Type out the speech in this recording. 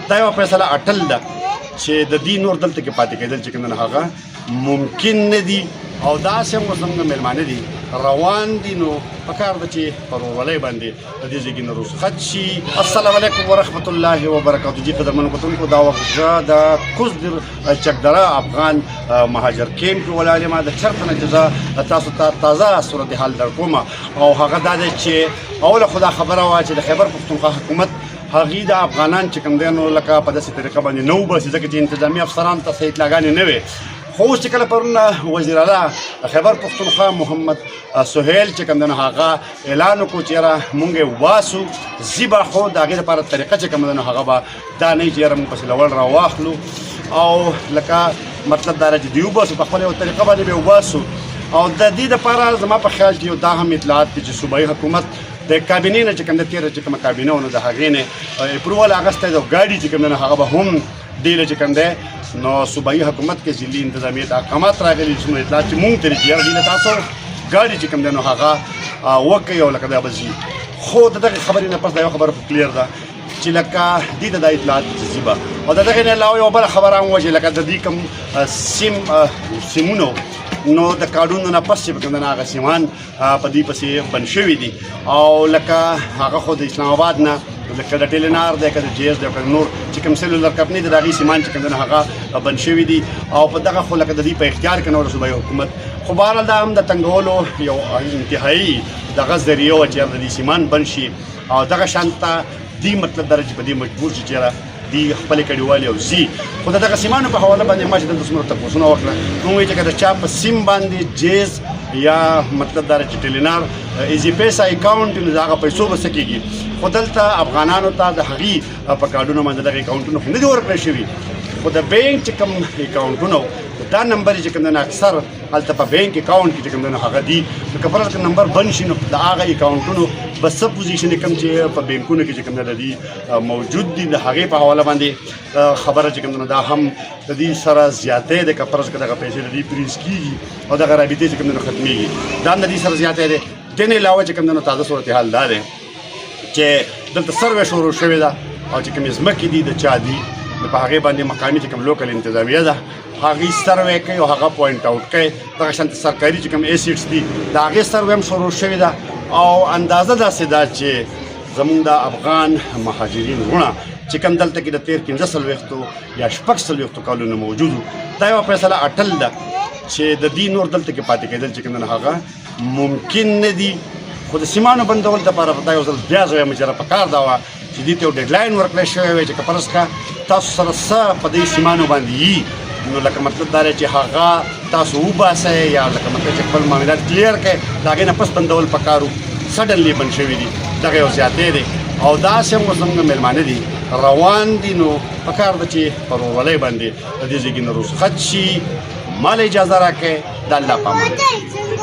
دا یو فیصله اټل ده چې د دې نور دلته کې پاتې کېدل چې کوم نه هغه ممکن نه دي او داسې هم زموږ مېلمانه دي روان دي نو پکار ده چې پر ورولۍ باندې د دې ځای نه رخصت شي. السلام علیکم ورحمت الله وبرکاتو. جی قدرمنو کتونکو دا وخت د کوزدر چکدره افغان مهاجر کیمپ کې ولاړ یم. د چرته نه جزا تاسو ته تازه صورتحال درکوم او هغه دا دی چې اوله خو دا خبره وه چې د خیبر پښتونخوا حکومت هغې د افغانان چې کوم دی نو لکه په داسې طریقه باندې نه وباسي ځکه چې انتظامي افسرانو ته څه اطلاعګانې نه وې. خو اوس چې کله پرونه وزیر اعلی خیبر پښتونخوا محمد سهیل چې کوم دی نو هغه اعلان وکړو چې یاره مونږ یې وباسو ځي به خو د هغې لپاره طریقه چې کوم دی نو هغه به دا نه چې یاره مونږ پسې لوړ راواخلو او لکه مطلب دا چې دوی وباسو په خپله یو طریقه باندې به وباسو. او د دې دپاره زما په خیال کې یو دا هم اطلاعات دي چې صوبایي حکومت د کابینې نه چې کوم د تېره چې کومه کابینه وه نو د هغې نه اپروول اخیستی د ګاډي چې کوم دی نو هغه به هم ډېره چې کوم دی نو صوبایي حکومت کې ځلي انتظامیت احکامات راغلي چې اطلاعات چې مونږ ته دي چې یاره دې تاسو ګاډي چې کوم دی نو هغه وکړئ او لکه بیا به ځي. خو د دغې خبرې نه پس دا یو خبره خو کلیر ده چې لکه دې ته دا اطلاعات چې ځي به. او د دغې نه علاوه یو بله خبره هم وه چې لکه د دې کوم سیمونو نو د کارډونو نه پس چې کوم دی هغه سیمان په دې پسې بند شوي دي او لکه هغه خو د اسلام آباد نه لکه د ټیلینار دی که د جی ایس دی که نور چې کوم سیلولر کمپنۍ د هغې سیمان چې کوم دی هغه بند شوي دي او په دغه خو لکه د دې په اختیار کې نه وه د صوبایي حکومت. خو بهرحال دا هم د تنګولو یو انتهایي دغه ذریعه وه چې د دې سیمان بند شي او دغه شان ته دې مطلب دا چې په دې مجبور شي چې یاره دی خپل کډیوالي او زی. خو د دغه سیمانو په حواله باندې ما چې دلته څومره تپوسونه وکړه نو وایي چې که د چا په سیم باندې جیز یا مطلب دا چې ټیلینار ایزي پیسه اکاونټ نو د هغه پیسو به څه کېږي. خو دلته افغانانو ته د هغې په کارډونو باندې دغه اکاونټونه خو نه دي ورکړی شوي خو د بینک چې کوم اکاونټونه دا نمبر چې کوم دی اکثر هلته په بینک اکاونټ کې چې کوم دی هغه دي نو که فرض نمبر بند شي نو د هغه اکاونټونو به څه پوزیشن کوم چې په بینکونو کې چې کوم دی موجود دي د هغې په حواله باندې خبره چې کوم دی دا هم د دې سره زیاتی دی که فرض که دغه پیسې د دې فریز کېږي او دغه رابطې چې کوم دی ختمېږي دا هم د دې سره زیاتی دی. دې نه علاوه چې کوم دی تازه صورتحال دا دی چې دلته سروې شروع شوې ده او چې کومې ځمکې دي د چا دي په هغې باندې مقامي چې کوم لوکل انتظامیه ده هغې سروې کوي او هغه پوینټ اوټ کوي. دغه شانته سرکاري چې کوم ایسیډس دي د هغې سروې هم شروع شوې ده او اندازه داسې ده چې زموږ د افغان مهاجرین وروڼه چې کوم دلته کې د تېر 15 یا 16 کالونو موجود وو. دا یوه فیصله اټل ده چې د دې نور دلته کې پاتې کېدل چې کوم هغه ممکن نه دي. خو د سیمانو بندولو دپاره دا یو ځل بیا زه وایم چې پکار دا وه چې دې ته یو ډیډلاین ورکړی شوی وی چې که فرض که تاسو سره څه په دې سیمانو باندې یي نو لکه مطلب دا دی چې هغه تاسو وباسئ یا لکه مطلب چې خپل معاملات کلیر کړئ د هغې نه پس بندول پکار وو. سډنلی بند شوي دي دغه یو زیاتی دی او داسې هم زموږ مېلمانه دي روان دي نو پکار ده چې پر ورولۍ باندې د دې ځای نه رخصت شي. ما له اجازه راکړئ د الله په امان.